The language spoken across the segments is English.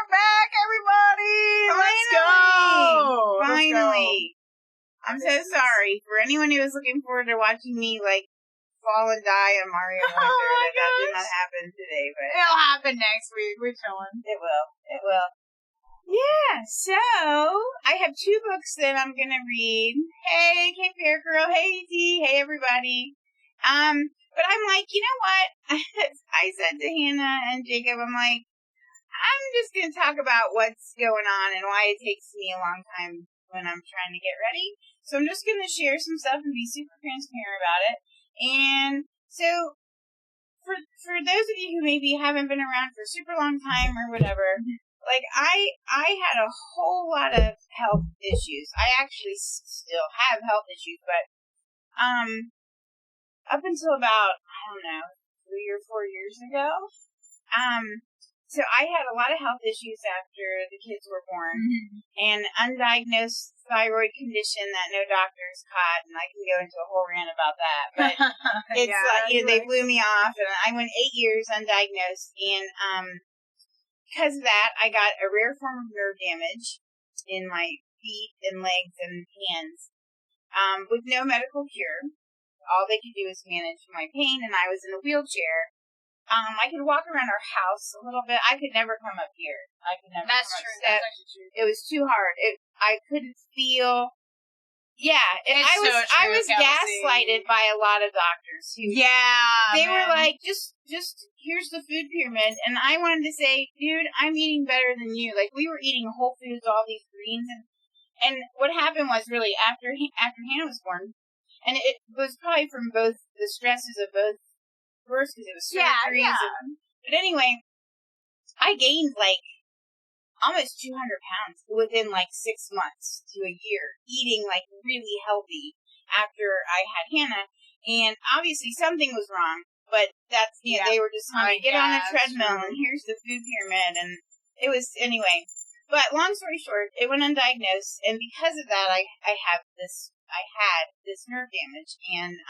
We're back, everybody! Let's go! Finally! I'm so sorry for anyone who was looking forward to watching me, like, fall and die on Mario Wonder. That did not happen today, but it'll happen next week. We're chilling. It will. Yeah, so I have 2 books that I'm gonna read. Hey, Cape Fear Girl. Hey, T. Hey, everybody. But I'm like, you know what? I said to Hannah and Jacob, I'm like, I'm just gonna talk about what's going on and why it takes me a long time when I'm trying to get ready. So I'm just gonna share some stuff and be super transparent about it. And so, for those of you who maybe haven't been around for a super long time or whatever, like, I had a whole lot of health issues. I actually still have health issues, but, up until about, I don't know, 3 or 4 years ago, so I had a lot of health issues after the kids were born, and undiagnosed thyroid condition that no doctors caught, and I can go into a whole rant about that, but it's they blew me off, and I went 8 years undiagnosed, and, because of that, I got a rare form of nerve damage in my feet and legs and hands, with no medical cure. All they could do was manage my pain, and I was in a wheelchair. I could walk around our house a little bit. I could never come up here. That's true. That's actually true. It was too hard. I couldn't feel. Yeah, I was gaslighted by a lot of doctors who. Yeah, they were like, just here's the food pyramid, and I wanted to say, dude, I'm eating better than you. Like, we were eating whole foods, all these greens, and what happened was really after Hannah was born, and it was probably from both the stresses of both births because it was surgeries. Yeah. But anyway, I gained like almost 200 pounds within like 6 months to a year, eating like really healthy after I had Hannah. And obviously something was wrong, but that's, they were just telling me, get on a treadmill and here's the food pyramid. And it was, anyway. But long story short, it went undiagnosed. And because of that, I had this nerve damage. And,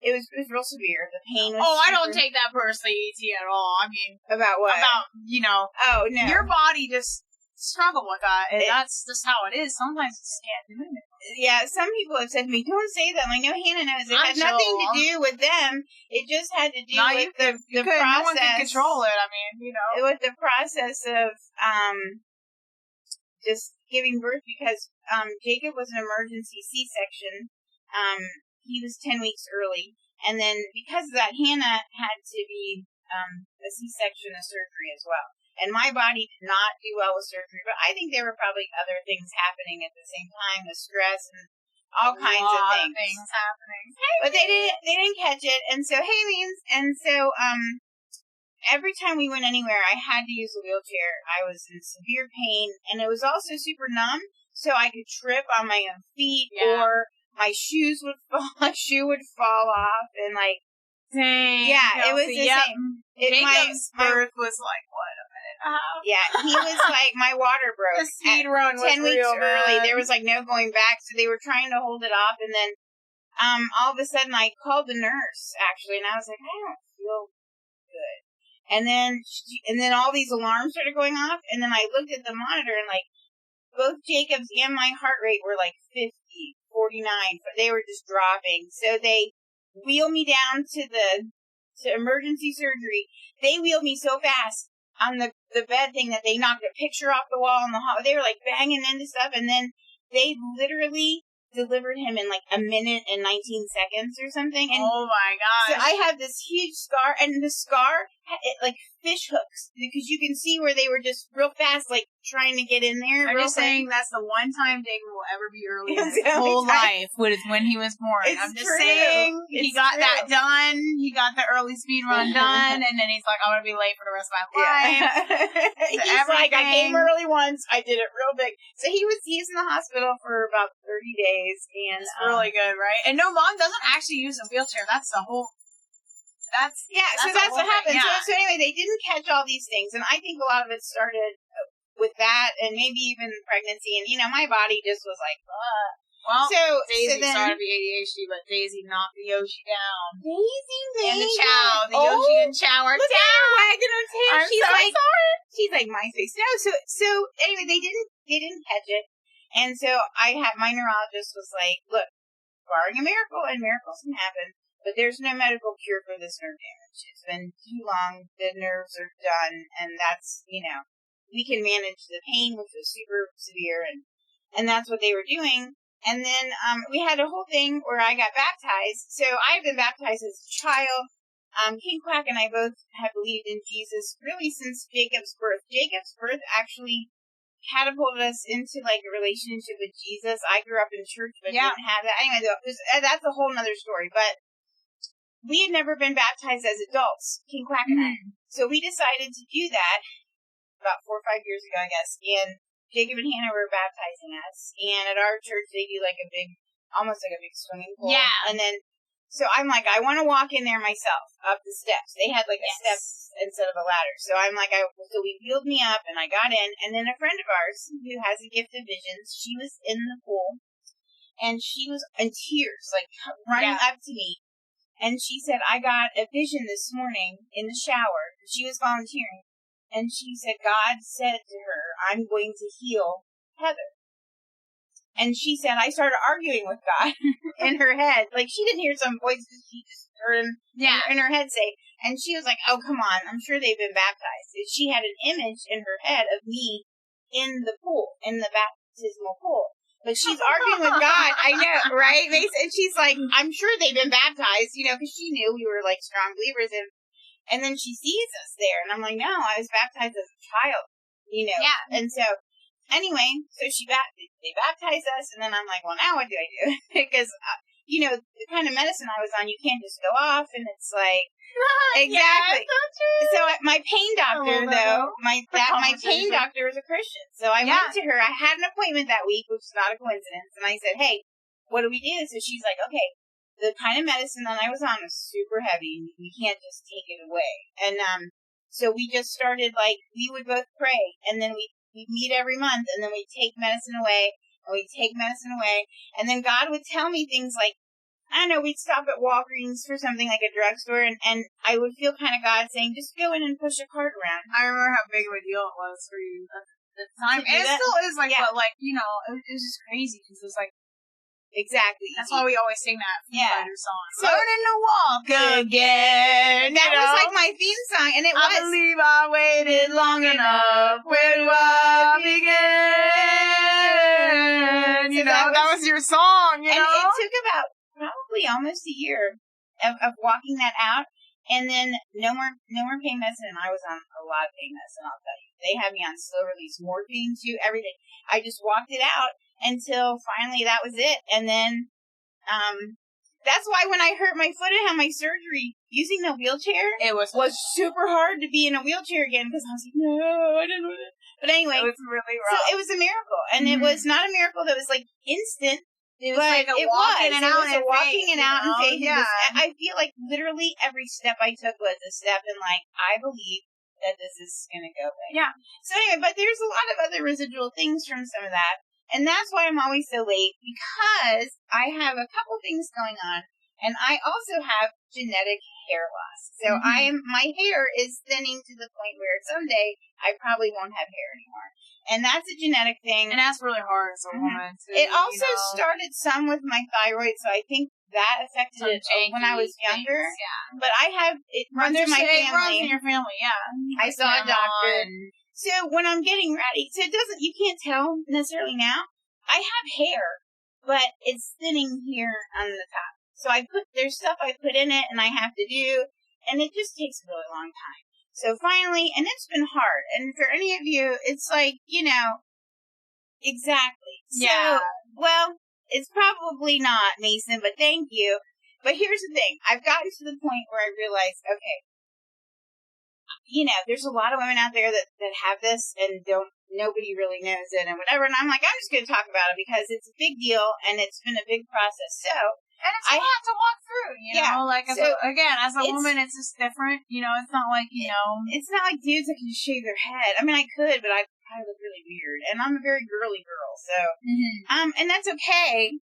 it was real severe. The pain was I don't take that personally, ET, at all. I mean... About what? Oh, no. Your body just struggled with that, and that's just how it is. Sometimes you just can't do it. Yeah, some people have said to me, don't say that. I know Hannah knows. It had nothing to do with them. It just had to do with the process. No one can control it. I mean, with the process of just giving birth, because Jacob was an emergency C-section. He was 10 weeks early, and then because of that, Hannah had to be a C-section, a surgery as well. And my body did not do well with surgery, but I think there were probably other things happening at the same time, the stress and all kinds of things happening. But they didn't catch it, and so every time we went anywhere, I had to use a wheelchair. I was in severe pain, and it was also super numb, so I could trip on my own feet or my shoe would fall off, and like, dang, it was the same. Jacob's birth was like, what, a minute and a half? Yeah, he was like, my water broke. The speed run was 10 weeks real early. bad. There was like no going back, so they were trying to hold it off, and then all of a sudden I called the nurse, actually, and I was like, I don't feel good. And then all these alarms started going off, and then I looked at the monitor, and like, both Jacob's and my heart rate were like 50. 49, but they were just dropping. So they wheeled me down to emergency surgery. They wheeled me so fast on the bed thing that they knocked a picture off the wall in the hall. They were like banging into stuff, and then they literally delivered him in like a minute and 19 seconds or something. And oh my gosh. So I have this huge scar, and the scar had like fish hooks, because you can see where they were just real fast, like trying to get in there. I'm just saying that's the one time David will ever be early in his whole life was when he was born. I'm just saying he got that done. He got the early speed run done, and then he's like, I'm going to be late for the rest of my life. He's like, I came early once. I did it real big. So he's in the hospital for about 30 days. And it's really good, right? And no, Mom doesn't actually use a wheelchair. That's the whole... That's what happened. Yeah. So anyway, they didn't catch all these things, and I think a lot of it started with that, and maybe even pregnancy, and my body just was like, ugh. Well, Daisy started the ADHD, but Daisy knocked the Yoshi down. Daisy. And the Chow. The Yoshi and Chow are down. Look at her wagging her tail. She's she's like MySpace. No, so anyway, they didn't catch it. And so my neurologist was like, look, barring a miracle, and miracles can happen, but there's no medical cure for this nerve damage. It's been too long, the nerves are done, and that's, we can manage the pain, which was super severe, and that's what they were doing. And then we had a whole thing where I got baptized. So I've been baptized as a child. King Quack and I both have believed in Jesus really since Jacob's birth. Jacob's birth actually catapulted us into like a relationship with Jesus. I grew up in church, but didn't have that. Anyway, that's a whole nother story. But we had never been baptized as adults, King Quack and I. So we decided to do that about 4 or 5 years ago, I guess. And Jacob and Hannah were baptizing us. And at our church, they do like almost like a big swimming pool. Yeah. And then, so I'm like, I want to walk in there myself, up the steps. They had like a steps instead of a ladder. So I'm like, so we wheeled me up and I got in. And then a friend of ours who has a gift of visions, she was in the pool and she was in tears, like running up to me. And she said, I got a vision this morning in the shower. She was volunteering. And she said, God said to her, I'm going to heal Heather. And she said, I started arguing with God in her head. Like, she didn't hear some voices. She just heard him in her head say. And she was like, oh, come on. I'm sure they've been baptized. She had an image in her head of me in the pool, in the baptismal pool. But she's arguing with God. I know, right? And she's like, I'm sure they've been baptized, because she knew we were, like, strong believers. And then she sees us there. And I'm like, no, I was baptized as a child, Yeah. And so, anyway, so they baptized us. And then I'm like, well, now what do I do? Because, the kind of medicine I was on, you can't just go off. And it's like, exactly. So my pain doctor, though, my pain doctor was a Christian. So I went to her. I had an appointment that week, which is not a coincidence. And I said, hey, what do we do? So she's like, okay, the kind of medicine that I was on was super heavy. We can't just take it away. And so we just started, like, we would both pray. And then we'd meet every month. And then we'd take medicine away. And we'd take medicine away. And then God would tell me things like, I don't know, we'd stop at Walgreens for something like a drugstore, and I would feel kind of God saying, just go in and push a cart around. I remember how big of a deal it was for you at the time. And it still is, like, but, like, it was just crazy, because it was like, exactly. That's why we always sing that Fighter song. So, learning to walk again. That was, like, my theme song, and it was. I believe I waited long enough. Where do I begin? So that was your song, And it took about probably almost a year of walking that out, and then no more pain medicine. And I was on a lot of pain medicine, I'll tell you. They had me on slow release morphine too, everything. I just walked it out until finally that was it. And then that's why when I hurt my foot and had my surgery, using the wheelchair, it was super hard to be in a wheelchair again, because I was like, no, I didn't want it. But anyway, it was really rough. So it was a miracle, and it was not a miracle that was like instant. It was like a walking and out in faith. Yeah. I feel like literally every step I took was a step in, like, I believe that this is going to go away. Yeah. So anyway, but there's a lot of other residual things from some of that. And that's why I'm always so late, because I have a couple things going on. And I also have genetic hair loss. So my hair is thinning to the point where someday I probably won't have hair anymore. And that's a genetic thing. And that's really hard as a woman, too. It also started some with my thyroid, so I think that affected it when I was younger. Yeah. But I have, it runs in my family. It runs in your family, yeah. I saw a doctor. So when I'm getting ready, so you can't tell necessarily now. I have hair, but it's thinning here on the top. So there's stuff I put in it and I have to do, and it just takes a really long time. So finally, and it's been hard. And for any of you, it's like, exactly. Yeah. So, well, it's probably not, Mason, but thank you. But here's the thing. I've gotten to the point where I realize, okay, there's a lot of women out there that have this and nobody really knows it and whatever. And I'm like, I'm just going to talk about it because it's a big deal and it's been a big process. So, and it's a lot to walk through, Like, as a woman, it's just different. It's not like, It's not like dudes that can just shave their head. I mean, I could, but I probably look really weird. And I'm a very girly girl, so. And that's okay.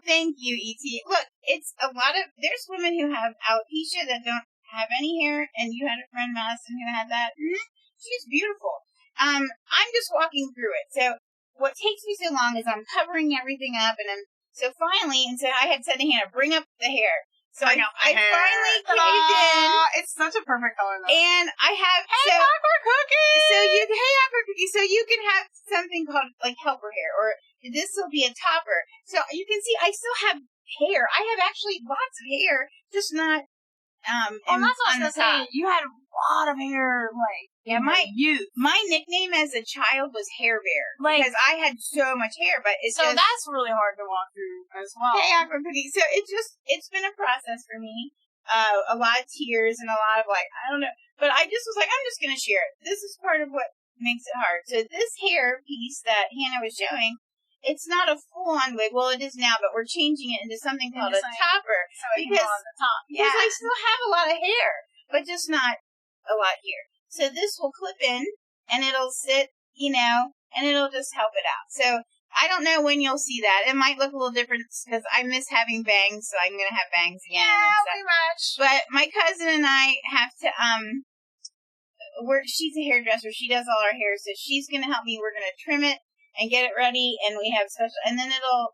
Thank you, E.T. Look, there's women who have alopecia that don't have any hair, and you had a friend, Madison, who had that. She's beautiful. I'm just walking through it. So what takes me so long is I'm covering everything up, and so finally, and so I had said to Hannah, bring up the hair. So I finally caved in. It's such a perfect color, though. And I have awkward cookies. So awkward cookies. So you can have something called like helper hair, or this will be a topper. So you can see I still have hair. I have actually lots of hair, just not that's what I was gonna say. You had a lot of hair, like my youth. My nickname as a child was Hair Bear, because I had so much hair. But that's really hard to walk through as well. Hey, awkward cookie. So it's been a process for me. A lot of tears and a lot of I don't know. But I just was like, I'm just gonna share it. This is part of what makes it hard. So this hair piece that Hannah was showing, it's not a full-on wig. Well, it is now, but we're changing it into something called a topper. So because on the top. Because I still have a lot of hair, but just not a lot here. So this will clip in, and it'll sit, and it'll just help it out. So I don't know when you'll see that. It might look a little different because I miss having bangs, so I'm going to have bangs again. Yeah, we match. But my cousin and I have to, she's a hairdresser. She does all our hair, so she's going to help me. We're going to trim it and get it ready, and we have special, and then it'll,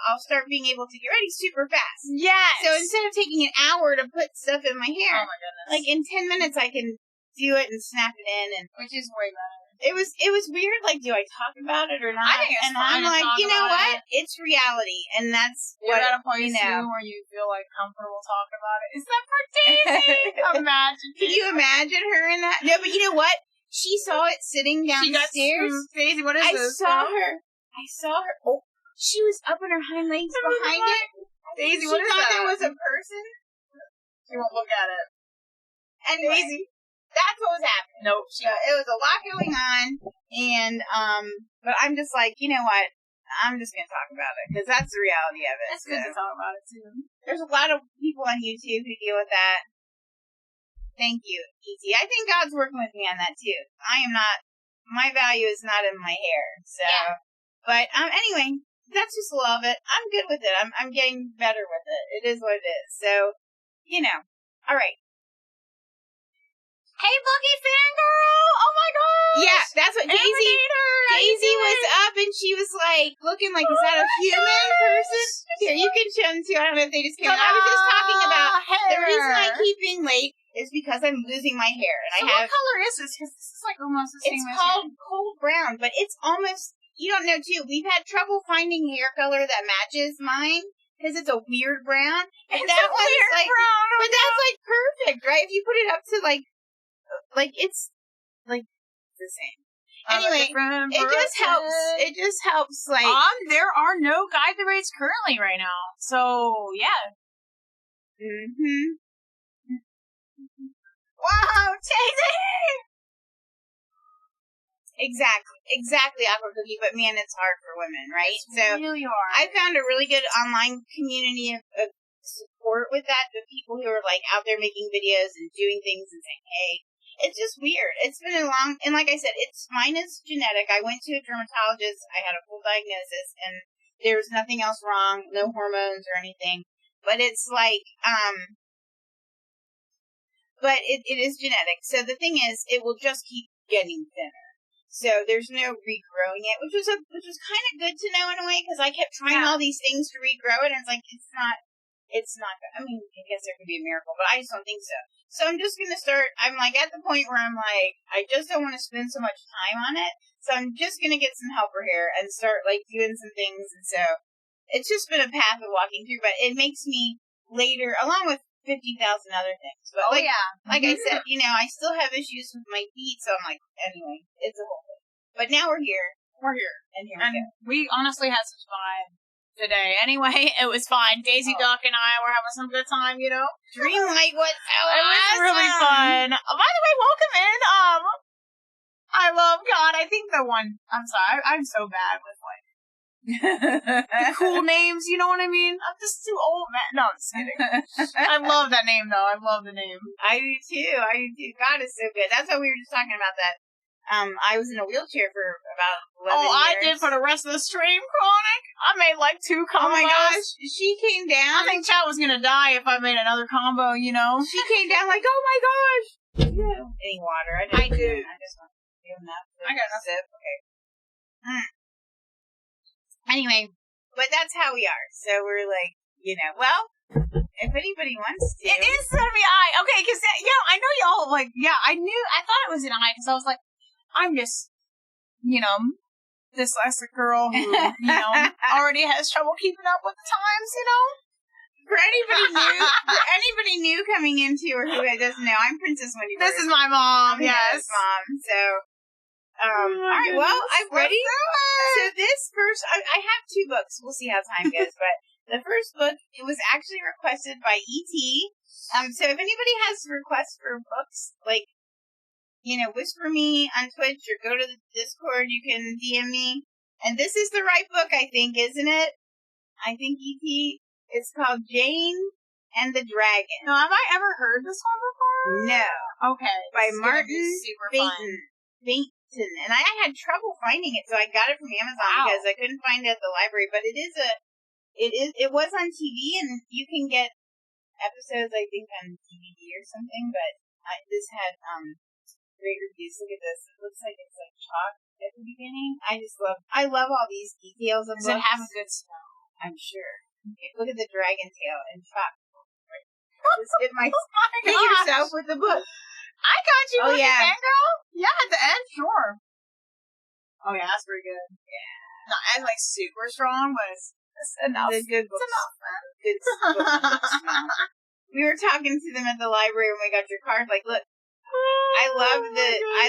I'll start being able to get ready super fast. Yes! So instead of taking an hour to put stuff in my hair, oh my goodness, like in 10 minutes I can do it and snap it in, which is way better. It was weird, like, do I talk about it or not? I think it's fine. I'm like, you know what? It's reality, and that's You're at a place, too, where you feel, comfortable talking about it. Except for Daisy! Imagine. Can you imagine her in that? No, but you know what? She saw it sitting downstairs. Daisy, what is this? I saw her. Oh, she was up on her hind legs behind it. Daisy, what is that? She thought there was a person. She won't look at it. Anyway, Daisy. That's what was happening. Nope. It was a lot going on, and but I'm just like, you know what? I'm just gonna talk about it because that's the reality of it. It's good to talk about it too. There's a lot of people on YouTube who deal with that. Thank you, E.T. I think God's working with me on that too. I am not. My value is not in my hair. So, but anyway, that's just a lot of it. I'm good with it. I'm getting better with it. It is what it is. So, all right. Hey, Bucky fangirl! Oh my gosh! Yeah, that's what Daisy was up, and she was looking like, is that a human person? Here, you can show them too. I don't know if they just came. I was just talking about hair. The reason I keep being late is because I'm losing my hair, and what color is this? Because this is almost the same. It's called cold brown, but it's almost. You don't know too. We've had trouble finding hair color that matches mine. Because it's a weird brown, and that one's brown. But that's perfect, right? If you put it up to it's the same. Anyway, it just helps. It just helps. There are no guide the rates currently right now, so yeah. Mhm. Wow, Daisy! Exactly, Awkward Cookie. But man, it's hard for women, right? It's really hard. I found a really good online community of support with that. The people who are out there making videos and doing things and saying, "Hey." It's just weird. It's been a long, and like I said, mine is genetic. I went to a dermatologist. I had a full diagnosis, and there was nothing else wrong, no hormones or anything. But it's but it is genetic. So the thing is, it will just keep getting thinner. So there's no regrowing it, which was kind of good to know in a way, because I kept trying all these things to regrow it, and it's not good. I mean, I guess there could be a miracle, but I just don't think so. So I'm just going to start, I'm at the point where I'm I just don't want to spend so much time on it. So I'm just going to get some helper hair and start doing some things. And so it's just been a path of walking through, but it makes me later, along with 50,000 other things. But I said, I still have issues with my feet. So I'm anyway, it's a whole thing. But now we're here. And here we go. We honestly had such fun today. Anyway, it was fine. Daisy Duck and I were having some good time, Dreamlight was awesome. It was really fun. By the way, welcome in. I love God. I think I'm sorry, I'm so bad with the cool names, you know what I mean? I'm just too old, man. No, I'm just kidding. I love that name, though. I love the name. I do too. God is so good. That's what we were just talking about that. I was in a wheelchair for about 11 years. I did for the rest of the stream, Chronic. I made 2 combos. Oh my gosh. She came down. I think chat was going to die if I made another combo, She came down oh my gosh. Any water? I do. enough. I got enough. Okay. Anyway, but that's how we are. So we're like, well, if anybody wants to. It is gonna be okay, because, I know y'all, like, I thought it was an I, because I was like, I'm just, dyslexic girl who, already has trouble keeping up with the times, For anybody new coming into or who doesn't know, I'm Princess WendyBird. This is my mom. I'm Hannah's mom. So, all right. Well, I'm ready. So this first, I have 2 books. We'll see how time goes. But the first book, it was actually requested by E.T. So if anybody has requests for books, like, whisper me on Twitch or go to the Discord. You can DM me. And this is the right book, I think, isn't it? I think E.T. It's called Jane and the Dragon. Now, have I ever heard this one before? No. Okay. By Martin Bainton. And I had trouble finding it, so I got it from Amazon because I couldn't find it at the library. But it was on TV, and you can get episodes, I think, on DVD or something. But this had great reviews. Look at this. It looks like it's like chalk at the beginning. I love all these details of books. Does it have a good smell? I'm sure. Okay, look at the dragon tail and chalk. Hit yourself with the book. I got you. Oh, yeah. At the end, girl? Yeah, at the end, sure. Oh, yeah, that's pretty good. Yeah. Not as, like, super strong, but it's enough. It's a good book. It's enough, man. Good book smell. We were talking to them at the library when we got your card. Like, look, I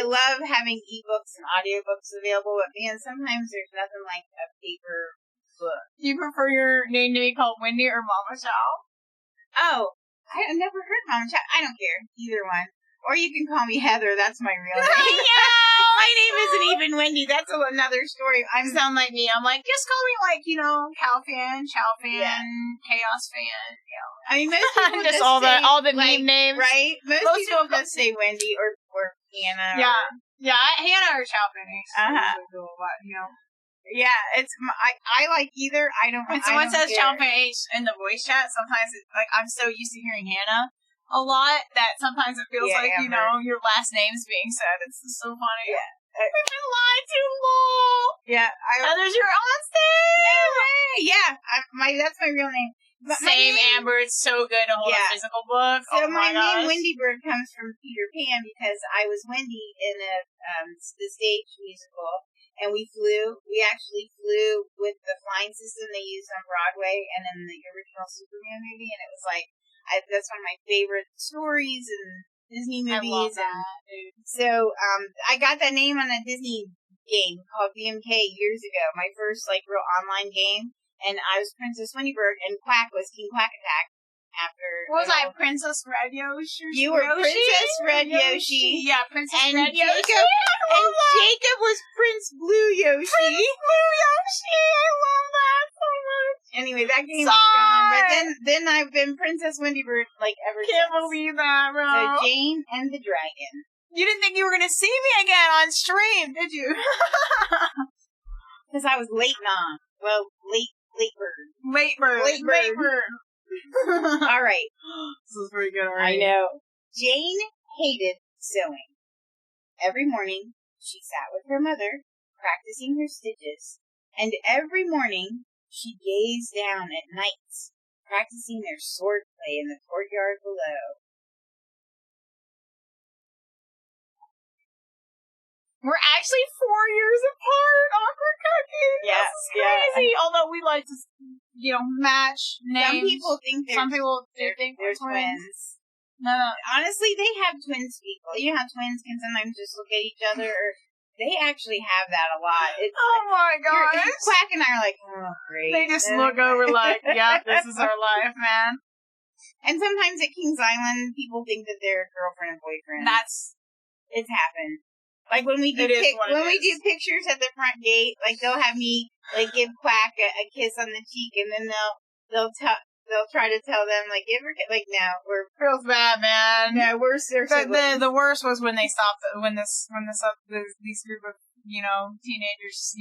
love having ebooks and audiobooks available, but man, sometimes there's nothing like a paper book. Do you prefer your name to be called Wendy or Mama Chow? Oh, I never heard Mama Chow. I don't care. Either one. Or you can call me Heather. That's my real name. My name isn't even Wendy. That's another story. I sound like me. I'm like, just call me like, Cow fan, Chow fan, Chaos fan. I mean, most people just all the meme names, right? Most people just say Wendy or Hannah. Yeah. Hannah or Chow fan. Yeah, it's I like either. I don't. When someone says Chow fan in the voice chat, sometimes it's like I'm so used to hearing Hannah a lot that sometimes it feels like your last name's being said. It's so funny. Yeah, we've been lied to, lol. Yeah, Heather's your on stage. Yeah, that's my real name. But same, Amber. It's so good to hold a physical book. So my name WendyBird comes from Peter Pan because I was Wendy in the stage musical, and we actually flew with the flying system they used on Broadway and in the original Superman movie, and it was like. That's one of my favorite stories in Disney movies. I love that, dude. So, I got that name on a Disney game called BMK years ago. My first, real online game. And I was Princess WendyBird, and Quack was King Quack Attack. Was I Princess Red Yoshi? You were Princess Red Yoshi. Yeah, Princess Red Yoshi. Jacob was Prince Blue Yoshi. Prince Blue Yoshi. I love that so much. Anyway, that game is gone. But then I've been Princess WendyBird ever since. Can't believe that, bro. So Jane and the Dragon. You didn't think you were gonna see me again on stream, did you? Because I was late on. Well, late bird. Late bird. All right. This is pretty good already. I know. Jane hated sewing. Every morning, she sat with her mother, practicing her stitches, and every morning, she gazed down at knights, practicing their sword play in the courtyard below. We're actually 4 years apart. Awkward cookies. Yeah, this is crazy. Yeah. Although we like to, match names. Some people think they're twins. No. Honestly, they have twins people. You know how twins can sometimes just look at each other, or they actually have that a lot. Oh my gosh. Quack and I are like, oh, great. They just look over like, yeah, this is our life, man. And sometimes at Kings Island, people think that they're girlfriend and boyfriend. It's happened. Like when we do pictures at the front gate, they'll have me give Quack a kiss on the cheek, and then they'll try to tell them no, we're feels bad, man. No, we're seriously. But the worst was when they stopped these group of teenagers,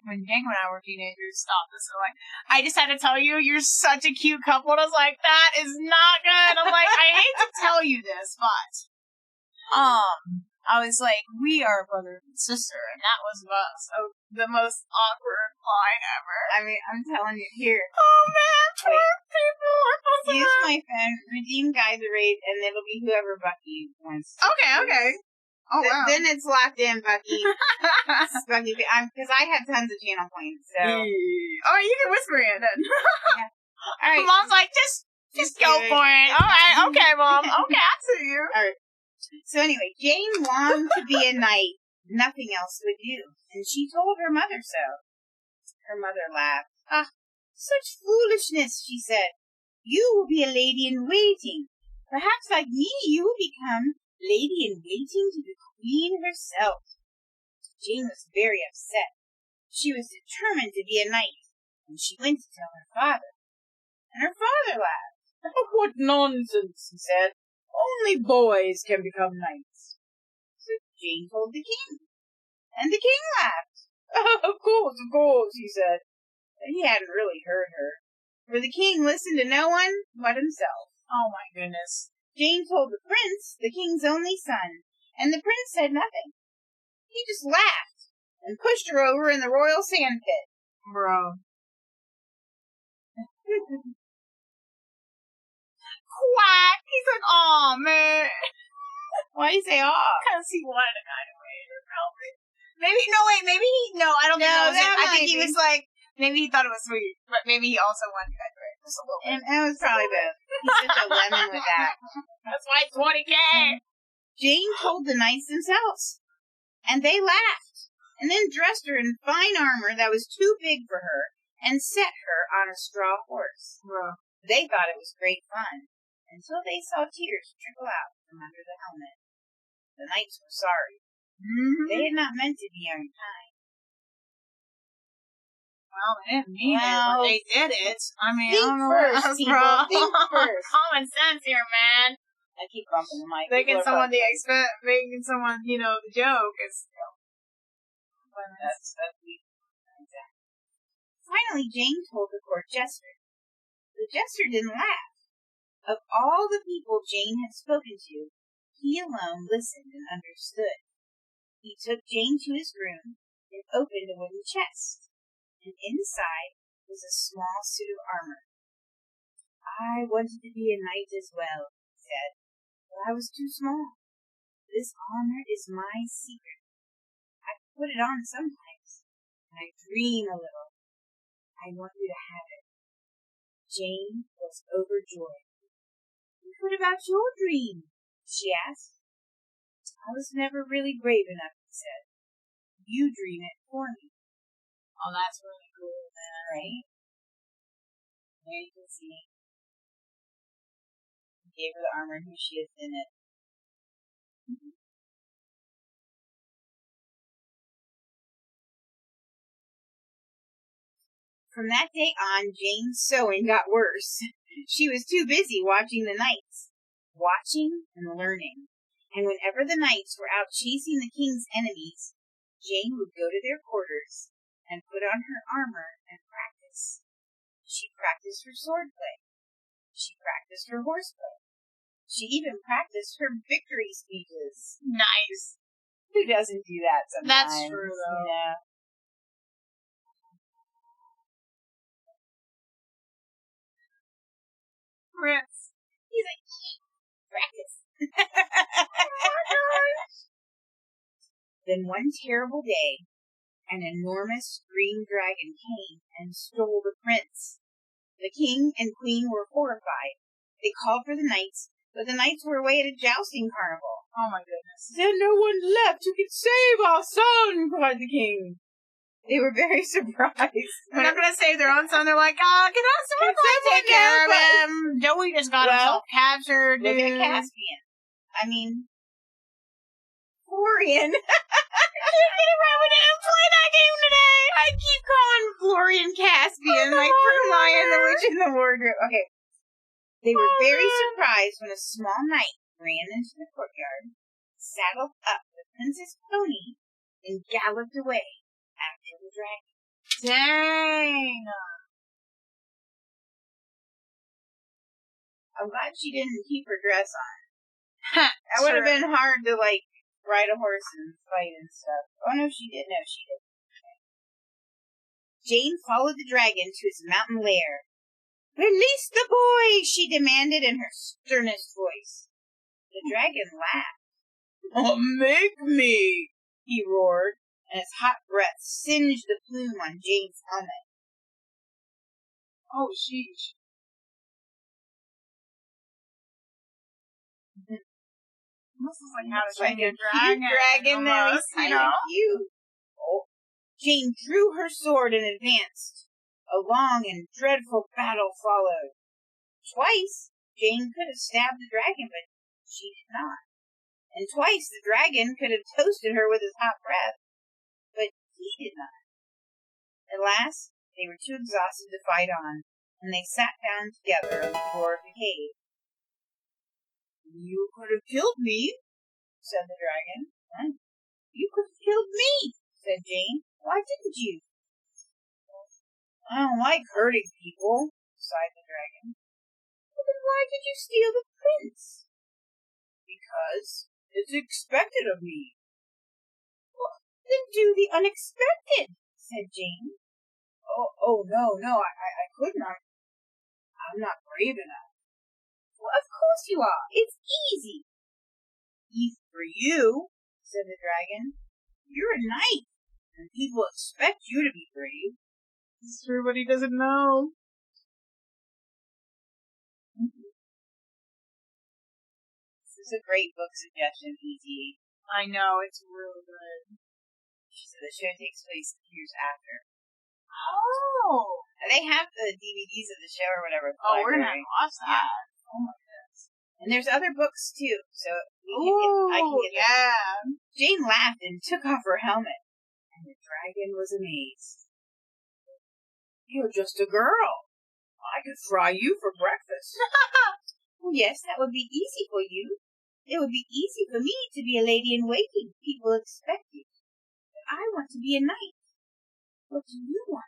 when Jake and I were teenagers, stopped us. And I just had to tell you, you're such a cute couple. And I was like, that is not good. I'm like, I hate to tell you this, but I was like, we are brother and sister, and that was the most awkward line ever. I mean, I'm telling you, here. Oh man, poor people. Use my phone, redeem guide to raid, and it'll be whoever Bucky wants to. Okay. Oh, wow. Then it's locked in, Bucky. Bucky, because I have tons of channel points, so. Oh, you can whisper it then. Yeah. All right. Mom's like, just go for it. All right, okay, Mom. Okay, I see you. All right. So anyway, Jane longed to be a knight. Nothing else would do, and she told her mother so. Her mother laughed. Ah, such foolishness, she said. You will be a lady in waiting. Perhaps like me, you will become lady in waiting to the queen herself. Jane was very upset. She was determined to be a knight, and she went to tell her father. And her father laughed. Oh, what nonsense, he said. Only boys can become knights. So Jane told the king. And the king laughed. Of course, he said. But he hadn't really heard her. For the king listened to no one but himself. Oh my goodness. Jane told the prince, the king's only son, and the prince said nothing. He just laughed and pushed her over in the royal sand pit. Bro. Quack! He's like, aw, man. Why do you say aw? Because he wanted a guy to wait or probably. Maybe, I don't think that was it. I think he was like, maybe he thought it was sweet, but maybe he also wanted a guy to wait just a little bit. And it was probably both. He's such a lemon with that. That's why it's 20K. Jane told the knights themselves, and they laughed, and then dressed her in fine armor that was too big for her, and set her on a straw horse. Bro. They thought it was great fun, until they saw tears trickle out from under the helmet. The knights were sorry. Mm-hmm. They had not meant to be unkind. Well, they didn't mean it, but they did it. I mean, think I don't know first, what else, people. bro. Think first. Common sense here, man. I keep bumping the mic. Making someone the joke is, that's exactly. Finally, Jane told the court jester. The jester didn't laugh. Of all the people Jane had spoken to, he alone listened and understood. He took Jane to his room and opened a wooden chest, and inside was a small suit of armor. I wanted to be a knight as well, he said, but I was too small. This armor is my secret. I put it on sometimes, and I dream a little. I want you to have it. Jane was overjoyed. What about your dream? She asked. I was never really brave enough, he said. You dream it for me. Oh, that's really cool, man. Right? There you can see. He gave her the armor and who she is in it. From that day on, Jane's sewing got worse. She was too busy watching the knights. Watching and learning. And whenever the knights were out chasing the king's enemies, Jane would go to their quarters and put on her armor and practice. She practiced her swordplay. She practiced her horseplay. She even practiced her victory speeches. Nice. Who doesn't do that sometimes? That's true, though. You know? Prince. He's like, practice. Then one terrible day, an enormous green dragon came and stole the prince. The king and queen were horrified. They called for the knights, but the knights were away at a jousting carnival. Oh my goodness. There's no one left who can save our son, cried the king. They were very surprised. They're not going to save their own son. They're like, can someone take care of him? Joey just got himself captured, dude. Look at Caspian. I mean, Florian. I can't get around with him. Play that game today. I keep calling Florian Caspian, like from Lion, the Witch, and the Wardrobe. Okay. They were very surprised when a small knight ran into the courtyard, saddled up the prince's pony, and galloped away after the dragon. Dang. I'm glad she didn't keep her dress on. That That would have been hard to, like, ride a horse and fight and stuff. Oh, no, she did. No, she did. Okay. Jane followed the dragon to his mountain lair. Release the boy, she demanded in her sternest voice. The dragon laughed. Oh, make me, he roared, and his hot breath singed the plume on Jane's helmet. Oh, sheesh. This is like how to like train a a dragon. Dragon that Almost, was kind of cute. Oh. Jane drew her sword and advanced. A long and dreadful battle followed. Twice, Jane could have stabbed the dragon, but she did not. And twice the dragon could have toasted her with his hot breath, but he did not. At last, they were too exhausted to fight on, and they sat down together on the floor of the cave. You could have killed me, said the dragon. You could have killed me, said Jane. Why didn't you? I don't like hurting people, sighed the dragon. Well, then why did you steal the prince? Because it's expected of me. Well, then do the unexpected, said Jane. Oh, no, I couldn't. I'm not brave enough. Well, of course you are. It's easy. Easy for you, said the dragon. You're a knight, and people expect you to be brave. It's true, but he doesn't know. This is a great book suggestion, E.T. I know, it's really good. She said the show takes place years after. Oh! They have the DVDs of the show or whatever. Oh, we're gonna watch that. Yeah. Oh my goodness. And there's other books too, so I can get them. Jane laughed and took off her helmet, and the dragon was amazed. You're just a girl. I could fry you for breakfast. Well, yes, that would be easy for you. It would be easy for me to be a lady in waiting. People expect it. But I want to be a knight. What do you want?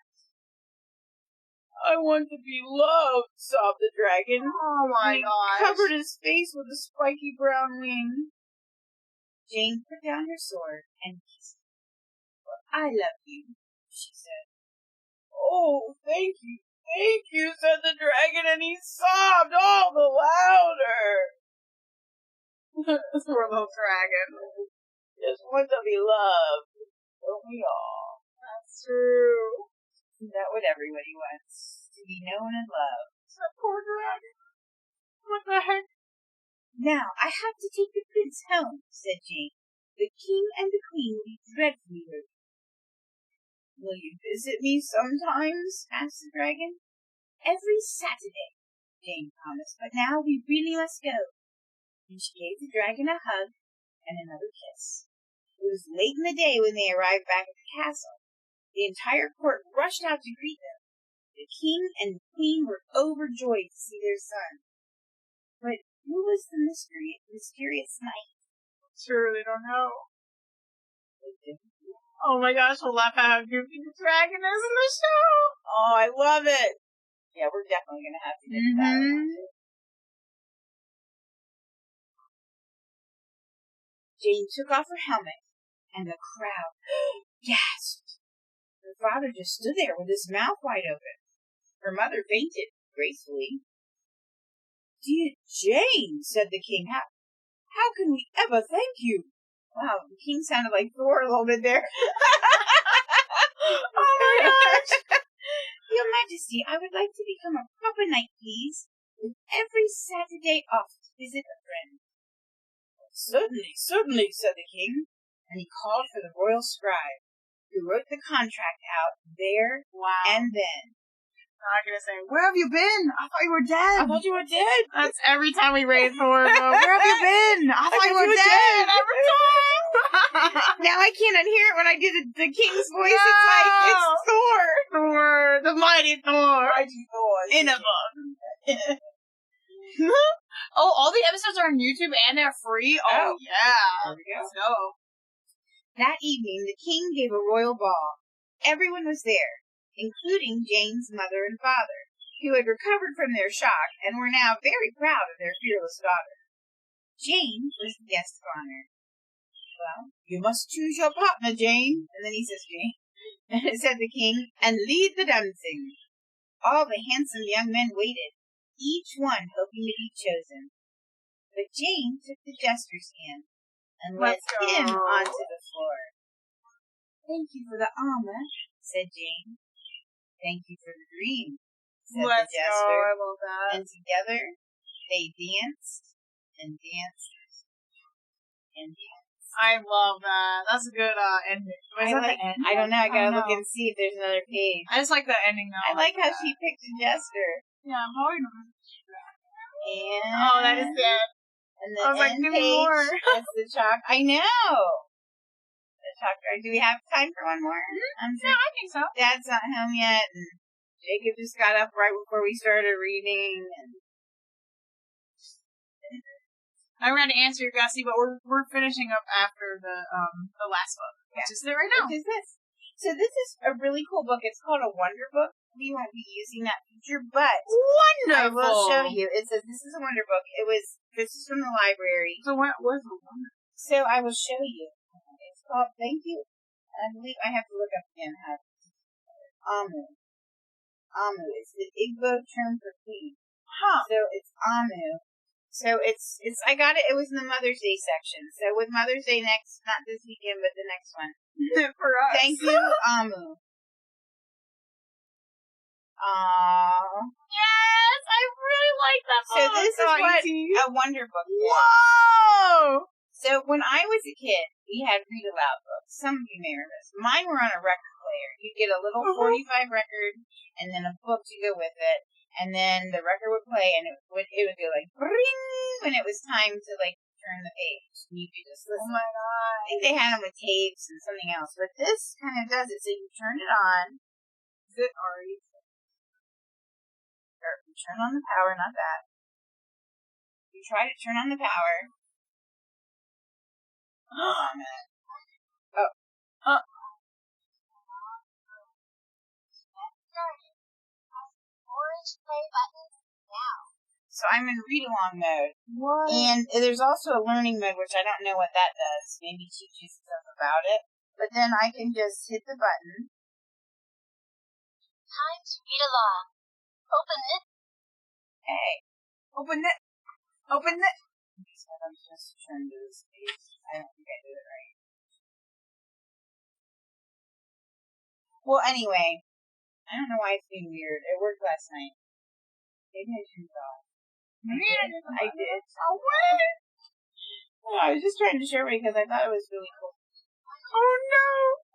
I want to be loved, sobbed the dragon. Oh my gosh. Covered his face with a spiky brown wing. Jane put down her sword and kissed him. Well, I love you, she said. Oh, thank you, said the dragon, and he sobbed all the louder. Poor little dragon. Just want to be loved, don't we all? That's true. Isn't that what everybody wants? To be known and loved. That poor dragon. What the heck? Now, I have to take the prince home, said Jane. The king and the queen will be dreadfully hurt. Will you visit me sometimes? Asked the dragon. Every Saturday, Jane promised, but now we really must go. And she gave the dragon a hug and another kiss. It was late in the day when they arrived back at the castle. The entire court rushed out to greet them. The king and the queen were overjoyed to see their son. But who was the mysterious knight? Sure, they don't know. Oh my gosh, I love how goofy the dragon is in the show. Oh, I love it. Yeah, we're definitely going to have to get to that one. Jane took off her helmet, and the crowd gasped. Her father just stood there with his mouth wide open. Her mother fainted gracefully. Dear Jane, said the king, how can we ever thank you? Wow, the king sounded like Thor a little bit there. Oh my gosh. Your Majesty, I would like to become a proper knight, please, with every Saturday off to visit a friend. Certainly, said the king, and he called for the royal scribe, who wrote the contract out there and then. I'm not gonna say, where have you been? I thought you were dead. I thought you were dead. That's every time we raid Thor. Where have you been? I thought you were dead. Every time. Now I can't unhear it when I do the king's voice. No. It's like, it's Thor. Thor. The mighty Thor. Mighty Thor. In a book. Oh, all the episodes are on YouTube and they're free? Oh, yeah. There we go. Let's go. That evening, the king gave a royal ball. Everyone was there, including Jane's mother and father, who had recovered from their shock and were now very proud of their fearless daughter. Jane was the guest of honor. Well, you must choose your partner, Jane. And then he says, Jane, said the king, and lead the dancing. All the handsome young men waited, each one hoping to be chosen. But Jane took the jester's hand and led him onto the floor. Thank you for the armor, said Jane. Thank you for the dream, said the jester. I love that. And together they danced and danced and danced. I love that. That's a good ending. Was that the end? I don't know. I gotta look and see if there's another page. I just like the ending though. I like how she picked a jester. Yeah, I'm probably gonna. And Oh, that is good. And the end page is the chalk. I know. The chalk drawing. Do we have time for one more? Yeah, I think so. Dad's not home yet, and Jacob just got up right before we started reading. And I'm going to answer your Gussie, but we're finishing up after the last book, which is it right now. Which is this? So this is a really cool book. It's called a Wonder Book. We won't be using that feature, but wonderful. I will show you. It says this is a Wonder Book. This is from the library. So what was the Wonder? So I will show you. It's called Thank You. I believe I have to look up again how to Amu. Amu is the Igbo term for queen. So it's Amu. So it's I got it. It was in the Mother's Day section. So with Mother's Day not this weekend, but the next one. For us. Thank you, Amu. Aww. Yes, I really like that book. So this is what a Wonder Book is. Whoa! So when I was a kid, we had read aloud books. Some of you may remember this. Mine were on a record player. You'd get a little 45 record and then a book to go with it. And then the record would play and it would go like bring when it was time to like turn the page. And you could just listen. Oh my god. I think they had them with tapes and something else. But this kind of does it. So you turn it on. Is it already? Or you turn on the power, not that. You try to turn on the power. Hold on a minute. Oh. So I'm in read-along mode. What? And there's also a learning mode, which I don't know what that does. Maybe teach you stuff about it. But then I can just hit the button. Time to read along. Open it. Hey. Open it. Open it. I'm just trying to do this page. I don't think I did it right. Well, anyway. I don't know why it's being weird. It worked last night. Maybe I turned it off. I did. Oh, what? Oh, I was just trying to show you because I thought it was really cool. Oh, no.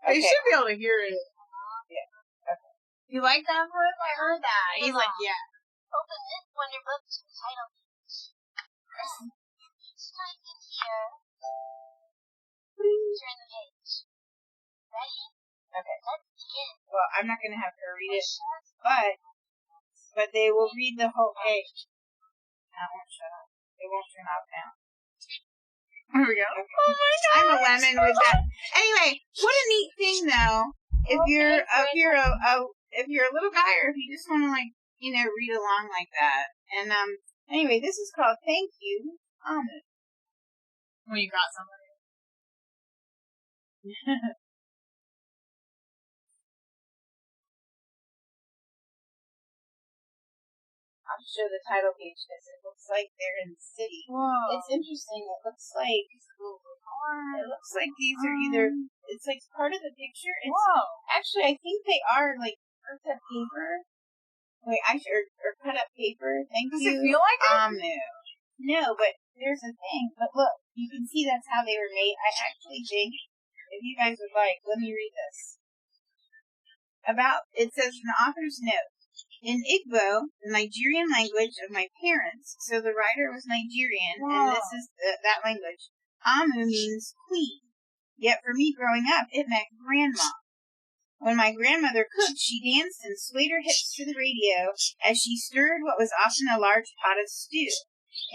Okay. You should be able to hear it. Yeah. Okay. You like that, Flip? I heard that. He's like, yeah. Open it. Wonder Book to the title page. Type in here. Turn the page. Ready? Okay. Let's begin. Well, I'm not going to have her read it, but they will read the whole page. That won't shut up. It won't turn off now. Here we go. Okay. Oh my god. I'm a lemon with that. Anyway, what a neat thing though. If you're a little guy or if you just want to read along like that. And anyway, this is called Thank You, Amu. When you got somebody. I'll show the title page because it looks like they're in the city. Whoa. It's interesting. It looks like these are either it's like part of the picture. Whoa. Actually, I think they are like cut up paper. Wait, or cut up paper. Thank Does you. it feel like it? Amu. No, but there's a thing. But look, you can see that's how they were made. I actually think, if you guys would like, let me read this. It says an author's note. In Igbo, the Nigerian language of my parents, so the writer was Nigerian, and this is that language, Amu means queen. Yet for me growing up, it meant grandma. When my grandmother cooked, she danced and swayed her hips to the radio as she stirred what was often a large pot of stew.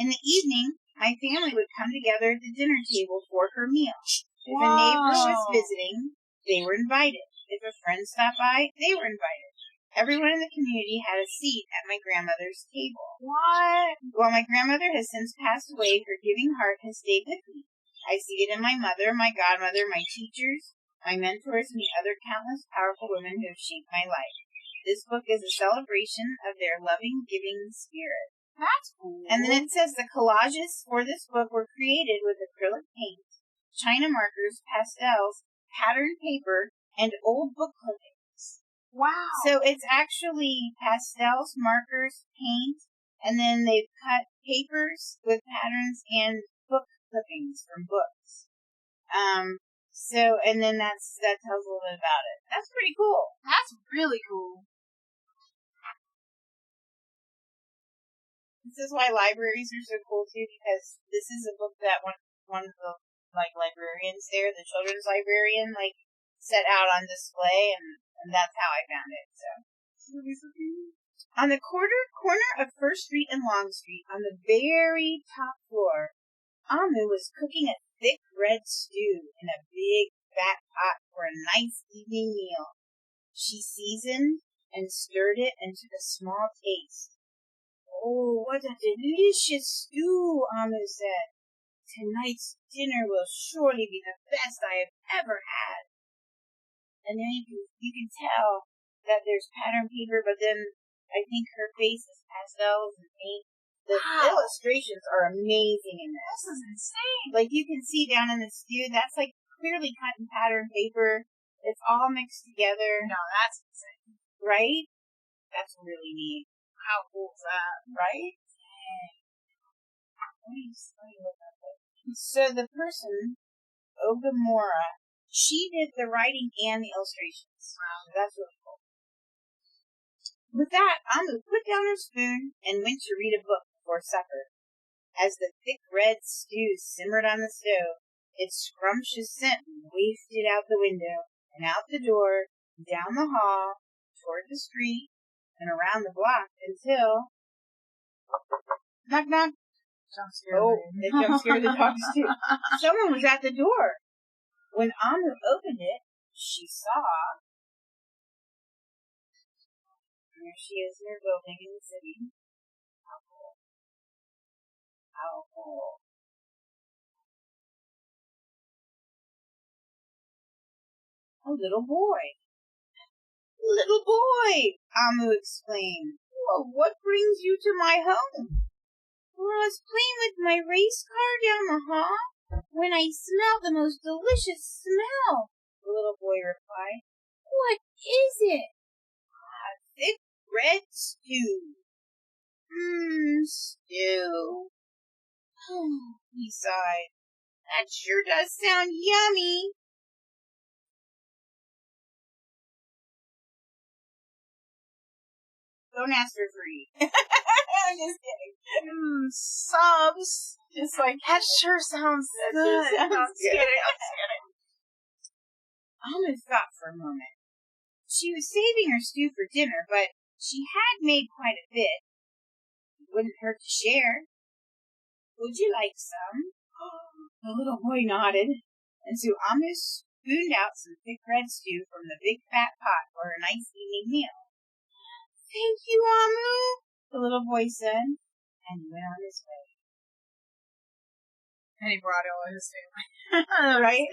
In the evening, my family would come together at the dinner table for her meal. If a neighbor was visiting, they were invited. If a friend stopped by, they were invited. Everyone in the community had a seat at my grandmother's table. What? While my grandmother has since passed away, her giving heart has stayed with me. I see it in my mother, my godmother, my teachers, my mentors, and the other countless powerful women who have shaped my life. This book is a celebration of their loving, giving spirit. That's cool. And then it says the collages for this book were created with acrylic paint, China markers, pastels, patterned paper, and old book clippings. Wow. So it's actually pastels, markers, paint, and then they've cut papers with patterns and book clippings from books. And then that tells a little bit about it. That's pretty cool. That's really cool. This is why libraries are so cool too, because this is a book that one of the librarians there, the children's librarian, set out on display, and that's how I found it. So on the corner of First Street and Long Street, on the very top floor, Amu was cooking a thick red stew in a big fat pot for a nice evening meal. She seasoned and stirred it and took a small taste. "Oh, what a delicious stew," Amu said. "Tonight's dinner will surely be the best I have ever had." And then you can tell that there's pattern paper, but then I think her face is pastels and paint. The illustrations are amazing in this. This is insane. You can see down in the stew, that's clearly cut in pattern paper. It's all mixed together. No, that's insane. Right? That's really neat. How cool is that? Right? Dang. Let me look up it. So the person, Ogamura, she did the writing and the illustrations. Wow. So that's really cool. With that, Amu put down her spoon and went to read a book before supper. As the thick red stew simmered on the stove, its scrumptious scent wafted out the window and out the door, down the hall, toward the street, and around the block until... Knock, knock. Jump scare. Oh, they jump scared the dogs too. Someone was at the door. When Amu opened it, she saw... There she is in her building in the city. How cool. How cool. A little boy. Little boy, Amu exclaimed. "Well, what brings you to my home?" "Well, I was playing with my race car down the hall when I smelled the most delicious smell," the little boy replied. "What is it?" "Thick red stew." Stew. He sighed. "That sure does sound yummy." Don't ask her for free. I'm just kidding. Subs. Just that sure sounds good. I'm just kidding. I'm Amu thought for a moment. She was saving her stew for dinner, but she had made quite a bit. It wouldn't hurt to share. "Would you like some?" The little boy nodded, and so Amu spooned out some thick red stew from the big fat pot for a nice evening meal. "Thank you, Amu," the little boy said, and he went on his way. And he brought all his family. Right?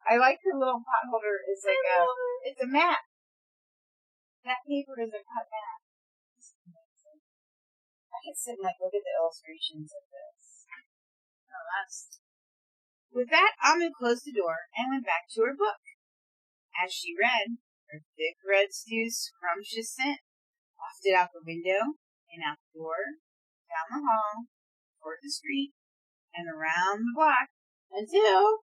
I like her little pot holder. It's it's a mat. That paper is a cut mat. This is amazing. I could sit and look at the illustrations of this. Oh, that's... With that, Amu closed the door and went back to her book. As she read, her thick red stew's scrumptious scent wafted out the window and out the door, down the hall, toward the street, and around the block until...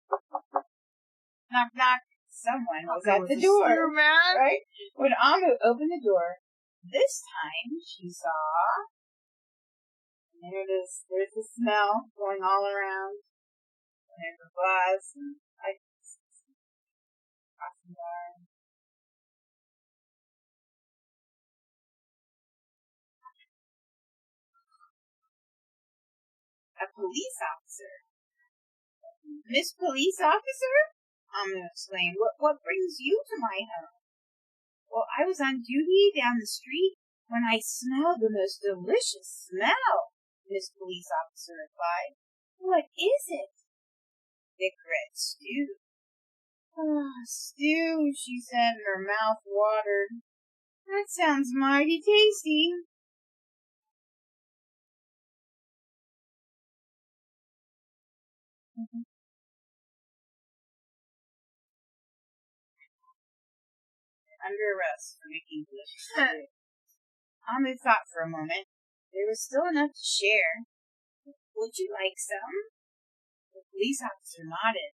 Knock, knock. Someone was at the door. Man. Right? When Amu opened the door, this time she saw... And there's the smell going all around. And there's a buzz and lights. Crossing guard. A police officer. "Miss Police Officer?" Amu exclaimed. What brings you to my home?" "Well, I was on duty down the street when I smelled the most delicious smell," Miss Police Officer replied. "What is it?" thick red stew. Oh, stew, she said, and her mouth watered. That sounds mighty tasty. Under arrest for making delicious food. Amu thought for a moment. There was still enough to share. Would you like some? The police officer nodded.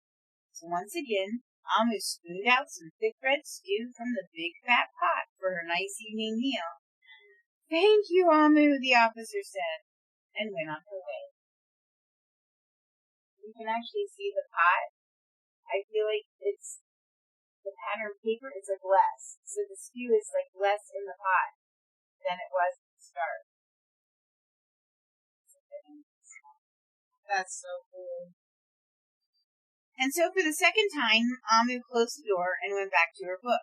So once again, Amu spooned out some thick red stew from the big fat pot for her nice evening meal. Thank you, Amu, the officer said, and went on her way. You can actually see the pot. I feel like it's the pattern paper is like less. So the stew is like less in the pot than it was at the start. That's so cool. And so for the second time, Amu closed the door and went back to her book.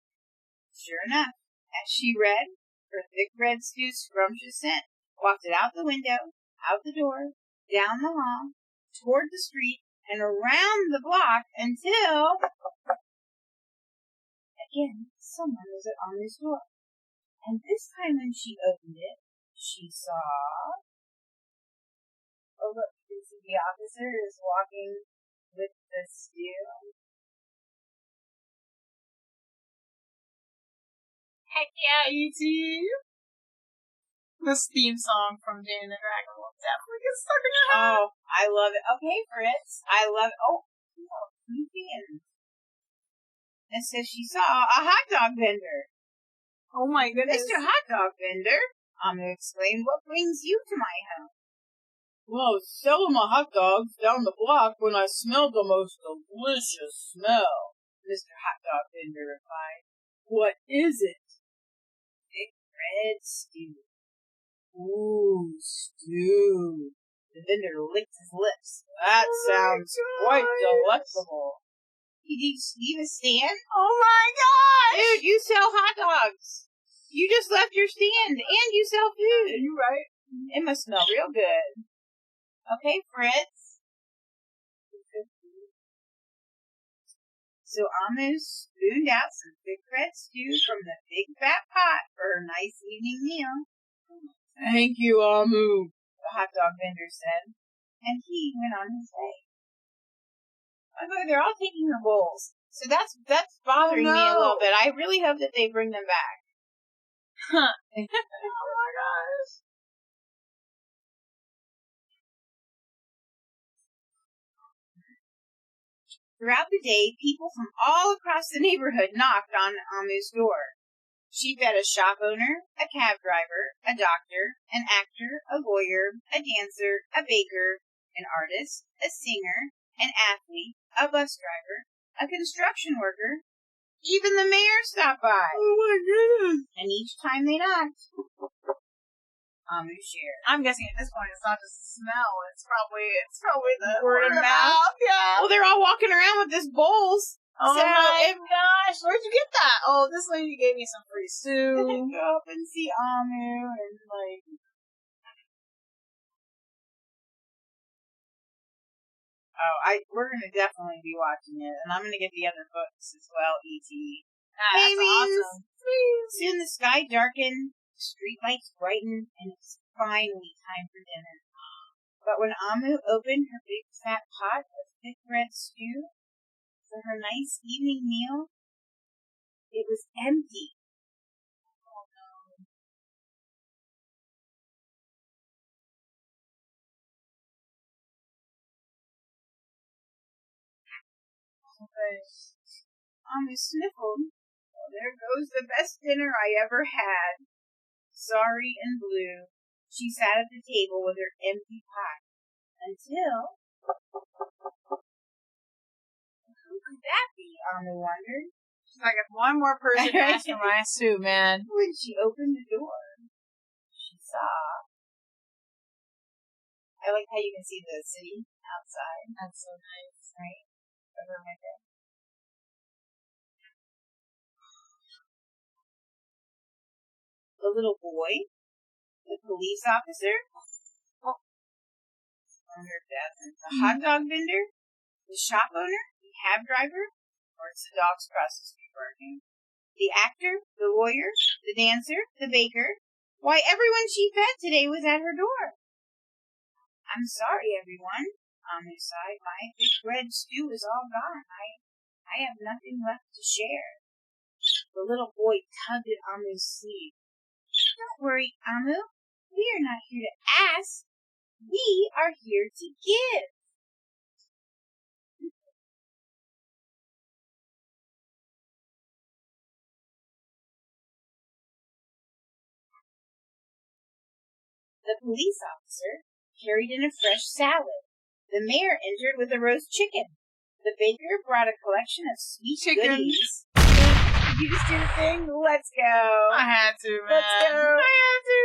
Sure enough, as she read, her thick red stew's scrumptious scent wafted out the window, out the door, down the hall, toward the street, and around the block until... Again, someone was at Amu's door. And this time when she opened it, she saw... Oh, look, you see the officer is walking with the stew. Heck yeah, E.T. This theme song from Jane and the Dragon will definitely get stuck in your head. Oh, I love it. Okay, Fritz. I love it. Oh, and it says she saw a hot dog vendor. Oh my goodness. Mr. Hot Dog Vendor, Amu exclaimed, what brings you to my home? Well, I was selling my hot dogs down the block when I smelled the most delicious smell, Mr. Hot Dog Vendor replied. What is it? Thick red stew. Ooh, stew. The vendor licked his lips. That sounds quite delectable. Did you leave a stand? Oh my gosh! Dude, you sell hot dogs. You just left your stand, and you sell food. You right? It must smell real good. Okay, Fritz. So Amu spooned out some thick red stew from the big fat pot for her nice evening meal. Thank you, Amu, the hot dog vendor said, and he went on his way. By the way, they're all taking her bowls, so that's bothering me a little bit. I really hope that they bring them back. Huh. Oh my gosh. Throughout the day, people from all across the neighborhood knocked on Amu's door. She fed a shop owner, a cab driver, a doctor, an actor, a lawyer, a dancer, a baker, an artist, a singer, an athlete, a bus driver, a construction worker. Even the mayor stopped by. Oh my goodness. And each time they knocked, Amu shared. I'm guessing at this point it's not just the smell, it's probably the word of mouth. Yeah. Well, they're all walking around with this bowls. Oh so my gosh, where'd you get that? Oh, this lady gave me some free stew. Go up and see Amu and like... Oh, we're gonna definitely be watching it, and I'm gonna get the other books as well, E.T. That's awesome. Soon the sky darkened, street lights brightened, and it's finally time for dinner. But when Amu opened her big fat pot of thick red stew for her nice evening meal, it was empty. Oh no. Amu sniffled. Well, there goes the best dinner I ever had. Sorry and blue, she sat at the table with her empty pot. Until... Who could that be, Amu wondered. She's like, if one more person asked for my stew, man. When she opened the door, she saw... I like how you can see the city outside. That's so nice. Right? Over my bed. The little boy, the police officer, the hot dog vendor, The shop owner, the cab driver, or it's the dogs across the street barking? The actor, the lawyer, the dancer, the baker. Why, everyone she fed today was at her door. I'm sorry, everyone. Amu sighed. My thick red stew is all gone. I have nothing left to share. The little boy tugged at Amu's sleeve. Don't worry, Amu. We are not here to ask. We are here to give. The police officer carried in a fresh salad. The mayor entered with a roast chicken. The baker brought a collection of sweet goodies. Did you just do the thing? Let's go. I had to, man. Let's go. I had to.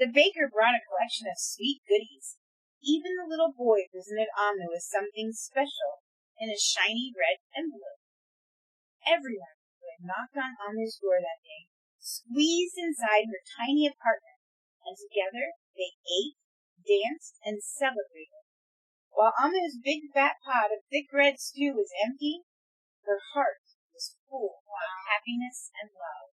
The baker brought a collection of sweet goodies. Even the little boy presented Amu with something special in a shiny red envelope. Everyone who had knocked on Amu's door that day squeezed inside her tiny apartment, and together they ate, danced, and celebrated. While Amu's big fat pot of thick red stew was empty, her heart was full of happiness and love.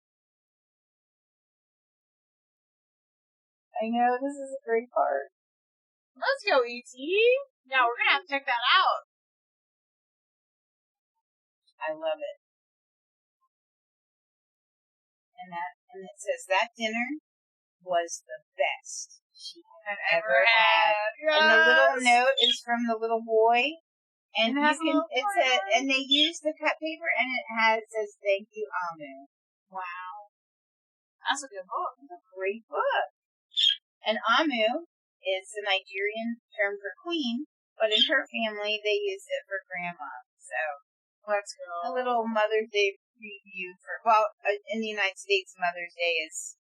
I know, this is a great part. Let's go, E.T. Now we're gonna have to check that out. I love it. And it says that dinner was the best she had ever had. Yes. And the little note is from the little boy. And It has you can, a little and they use the cut paper, and it says "Thank you, Amu." Wow, that's a good book. It's a great book. And Amu is the Nigerian term for queen, but in her family they used it for grandma. So let's go. A little Mother's Day preview in the United States, Mother's Day is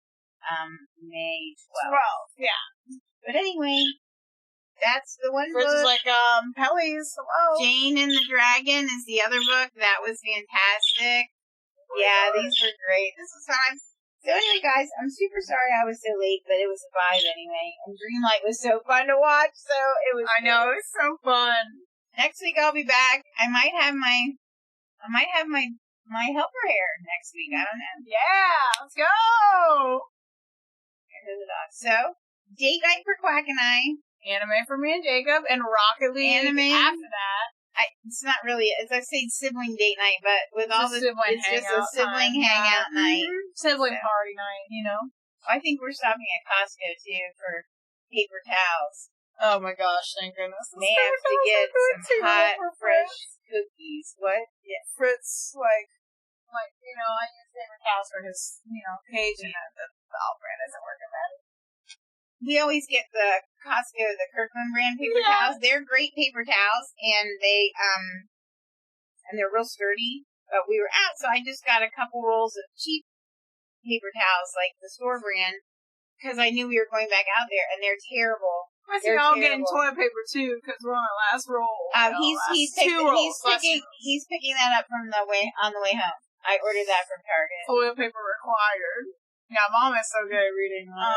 May 12th. Yeah. But anyway, that's the one Chris book. is like, Pelly's, hello. Jane and the Dragon is the other book. That was fantastic. Yeah, these were great. This was fun. So anyway, guys, I'm super sorry I was so late, but it was a 5 anyway. And Dreamlight was so fun to watch, so it was I know, it was so fun. Next week I'll be back. I might have my helper hair next week. I don't know. Yeah, let's go. So, date night for Quack and I. Anime for me and Jacob, and Rocket League Anime. after that. It's not really, as I say, sibling date night, but with It's all a the, sibling it's just a hangout sibling time. hangout night. Mm-hmm. Sibling So. party night, you know. I think we're stopping at Costco too for paper towels. Oh my gosh, thank goodness. May have to get some hot, fresh cookies. What? Yeah. Fritz, like, you know, I use paper towels for his, cage, and the Alfred isn't working bad. We always get the Costco, the Kirkland brand paper towels. They're great paper towels, and they're real sturdy. But we were out, so I just got a couple rolls of cheap paper towels, like the store brand, because I knew we were going back out there, and they're terrible. I see y'all getting toilet paper too, because we're on our last roll. He's picking that up on the way home. I ordered that from Target. Toilet paper required. Yeah, Mom is so good at reading this.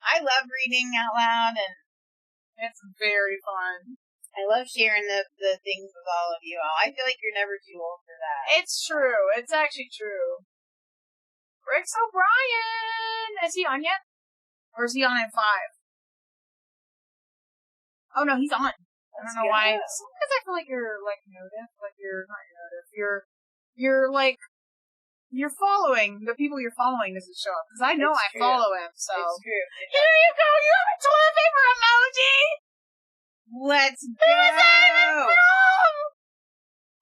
I love reading out loud, and it's very fun. I love sharing the things with all of you all. I feel like you're never too old for that. It's true. It's actually true. Rex O'Brien! Is he on yet? Or is he on at 5? Oh no, he's on. I don't know why. Because I feel like you're noticed. Like you're not noticed. You're following the people you're following doesn't show up. Because I know I follow him, so. It's true. Here you go! You have a toilet paper emoji! Let's go! Who is that even from?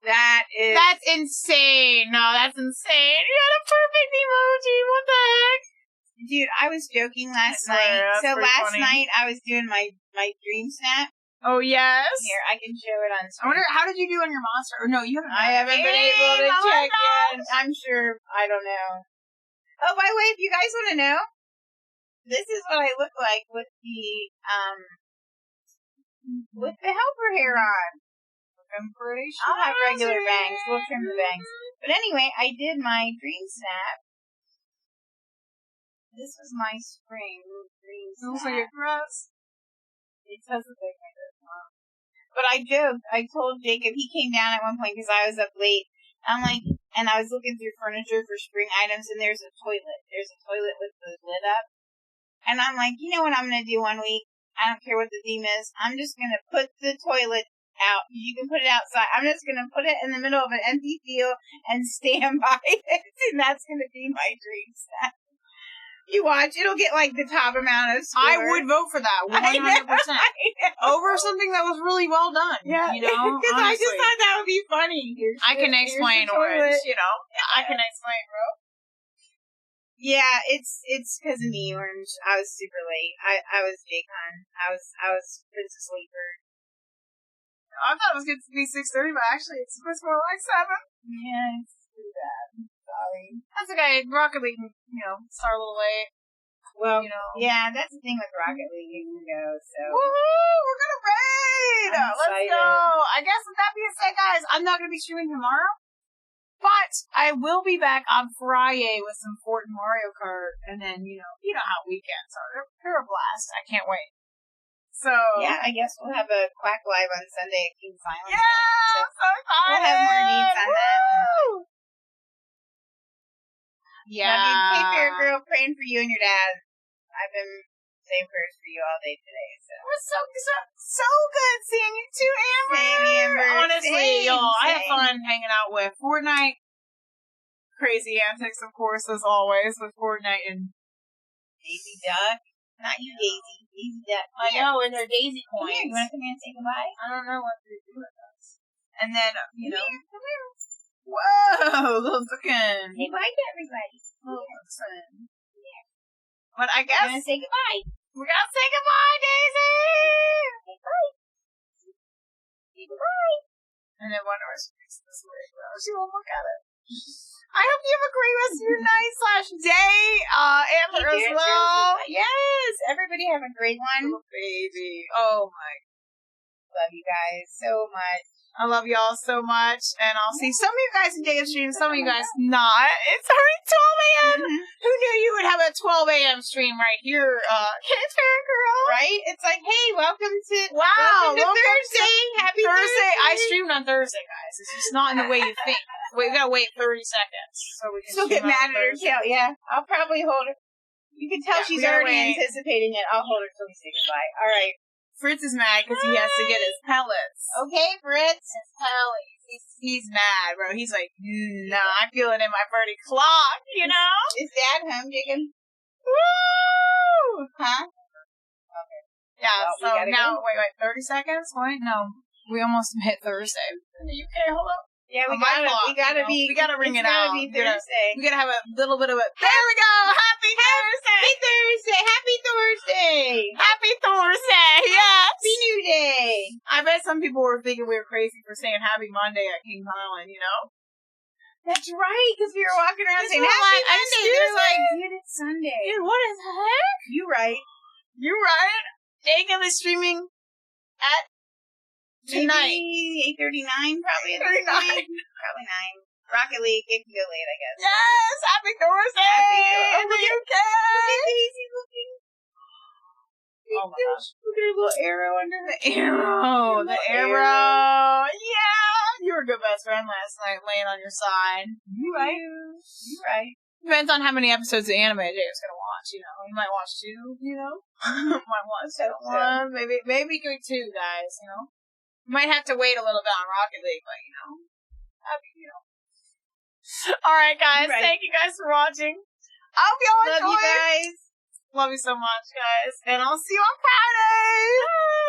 That's insane. No, that's insane. You had a perfect emoji. What the heck? Dude, I was joking last night. So last night I was doing my dream snap. Oh, yes. Here, I can show it on screen. I wonder, how did you do on your monster? Or no, you haven't. I haven't been able to check yet. I'm sure, I don't know. Oh, by the way, if you guys want to know, this is what I look like with the helper hair on. I'm pretty sure. I'll have regular bangs. We'll trim the bangs. But anyway, I did my dream snap. This was my spring dream snap. It looks like a dress. It doesn't look like this, Mom. But I joked. I told Jacob, he came down at one point because I was up late. I'm like, and I was looking through furniture for spring items, and there's a toilet. There's a toilet with the lid up. And I'm like, you know what I'm going to do one week? I don't care what the theme is. I'm just going to put the toilet out. You can put it outside. I'm just going to put it in the middle of an empty field and stand by it. And that's going to be my dream snack. You watch, it'll get like the top amount of score. I would vote for that 100%. Over something that was really well done. Yeah, you know, because I just thought that would be funny. I can explain orange, you know. I can explain, bro. Yeah, it's because of me, Orange. I was super late. I was J-Con. I was Princess Leaper. I thought it was good to be 6:30, but actually it's more like 7. Yeah, it's too bad. Sorry. That's okay. Rocket League, you know, start a little late. Well, you know. Yeah, that's the thing with Rocket League. You can go, so. Woohoo! We're gonna raid! I'm Let's excited. go! I guess with that being said, guys, I'm not gonna be streaming tomorrow, but I will be back on Friday with some Fort and Mario Kart, and then, you know how weekends are. They're a blast. I can't wait. So. Yeah, I guess we'll have a Quack Live on Sunday at King's Island. Yeah! So excited! We'll have more needs on that. Woo! Yeah. Love you. Hey, Fair Girl, praying for you and your dad. I've been saying prayers for you all day today, so. It was so good seeing you too, Amber. Same, Amber. Honestly, Same, y'all, I had same. fun hanging out with Fortnite. Crazy antics, of course, as always, with Fortnite and Daisy Duck. Not you, Daisy. Daisy Duck. I know, and their Daisy Come here. coins. You want to come here and say goodbye? I don't know what to do with us. And then, you know. Come here. Whoa, little chicken. Say bye to everybody. Little chicken. But I We're guess going to say goodbye. we're gonna say goodbye, Daisy! Say bye. Say goodbye. And then one of us speaks this way, bro. She won't look at it. I hope you have a great rest of your night/day, Amber, as well. Yes, everybody have a great one. Little baby. Oh my. Love you guys so much. I love y'all so much, and I'll see some of you guys in day of stream, some of you guys not. It's already 12 a.m. Who knew you would have a 12 a.m. stream right here, Fair Girl? Right? It's like, hey, welcome to Wow, welcome to Thursday. Happy Thursday. I streamed on Thursday, guys. It's just not in the way you think. We gotta wait 30 seconds so we can She'll stream get on mad at her Thursday. tail. Yeah, I'll probably hold her. You can tell Yeah, she's we gotta already wait. anticipating it. I'll hold her till we say goodbye. All right. Fritz is mad because he has to get his pellets. Okay, Fritz. His pellets. He's mad, bro. He's like, nah, I feel it in my birdie clock, you know? Is Dad home, Jacob? Woo! Huh? Yeah, Well, we so gotta now, go. wait, 30 seconds? Wait, no. We almost hit Thursday. Okay, hold up. Yeah, On my clock, we gotta you know? We gotta ring it out. Be We gotta- Thursday. We gotta have a little bit of a. There we go! Happy Thursday! Happy Thursday! Happy Thursday! Happy Thursday! Yes! Happy New Day! I bet some people were thinking we were crazy for saying Happy Monday at King's Island, you know? That's right, because we were walking around saying People Happy like, Monday. excuse They're like, me? dude, it's Sunday. Dude, what is the heck? You right. You right? Jacob is streaming at tonight. Maybe 8:39, probably. At 8:39. this point. Probably 9. Rocket League, it can go late, I guess. Yes! Happy Thursday! In the UK! Daisy looking. Oh my gosh. Look at her little arrow under The arrow! The arrow! Yeah! You were a good best friend last night, laying on your side. You right. You right. Depends on how many episodes of anime Jacob's gonna watch, you know. He might watch 2, you know? Might watch Hope so. 1, maybe go 2, guys, you know? You might have to wait a little bit on Rocket League, but, you know, you know. Alright, guys, Right. thank you guys for watching. I hope y'all Love enjoyed. you guys. Love you so much, guys, and I'll see you on Friday! Bye!